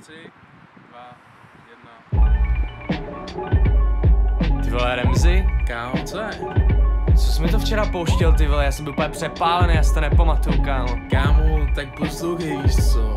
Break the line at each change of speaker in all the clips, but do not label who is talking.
3, 2, 1.
Ty vole, Remzi?
Kámo, co je?
Co jsi mi to včera pouštěl, ty vole? Já jsem byl úplně přepálený, já si to nepamatuju, kámo.
Kámo, tak poslouchej, víš co?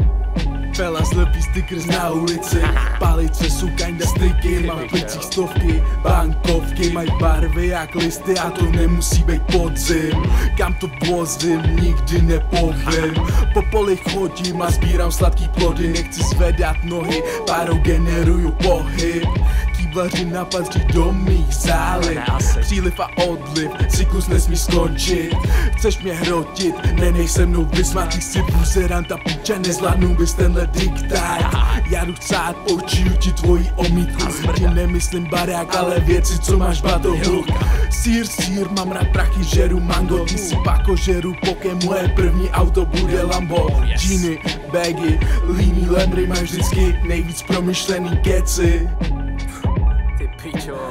Fela slepý stickers na ulici, palice jsou kinda striky, mám v plicích stovky, bankovky, mají barvy jak listy a to nemusí být podzim. Kam to vozím, nikdy nepovím, po polích chodím a sbírám sladký plody, nechci zvedat nohy, párou generuju pohyb. Kýblařina patří do mých zálib, příliv a odliv, cyklus nesmí skončit. Chceš mě hrotit, nenej se mnou vysmatý si buzeranta píče, nezvládnu bys tenhle diktát. Já jdu chcát, poučiju ti tvoji omítku, tím nemyslím barák, ale věci, co máš batohu. Sýr, mám rád prachy, žeru mango, ty si pako, žeru poké, moje první auto bude Lambo. Džíny, bagy, líný lemry, mají vždycky nejvíc promyšlený keci.
Pičo.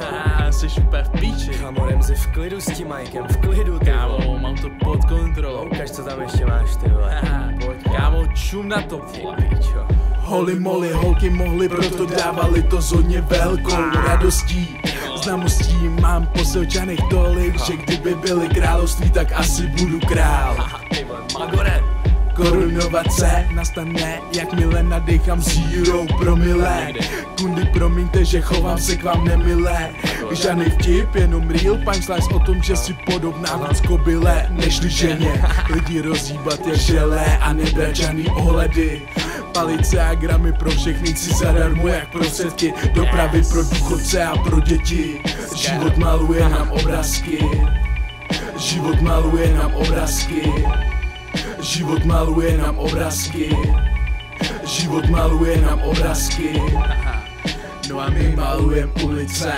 Jsi úplně v píči.
Kámo, Remzi, v klidu s tím Mikem, v klidu, ty
Kámo, mám to pod kontrolou.
Ukaž, co tam ještě máš, ty vole.
Pojď, kámo, čum na to, vole.
Pičo.
Holy moly, holky mohly, proto dávali to s hodně velkou radostí. Znamostí mám posilčaných tolik, že kdyby byly království, tak asi budu král.
Ty vole, Magore.
Korunovace nastane, jakmile nadechám zero promile. Kundy, promiňte, že chovám se k vám nemilé. Žádný vtip, jenom real punchlines o tom, že si podobná víc kobyle nežli ženě. Lidi rozhýbat jak želé a nebrat žádný ohledy. Palice a gramy pro všechny si zadarmo jak prostředky. Dopravy pro důchodce a pro děti. Život maluje nám obrázky. Život maluje nám obrázky. Život maluje nám obrázky. Život maluje nám obrázky. No a my malujem ulice.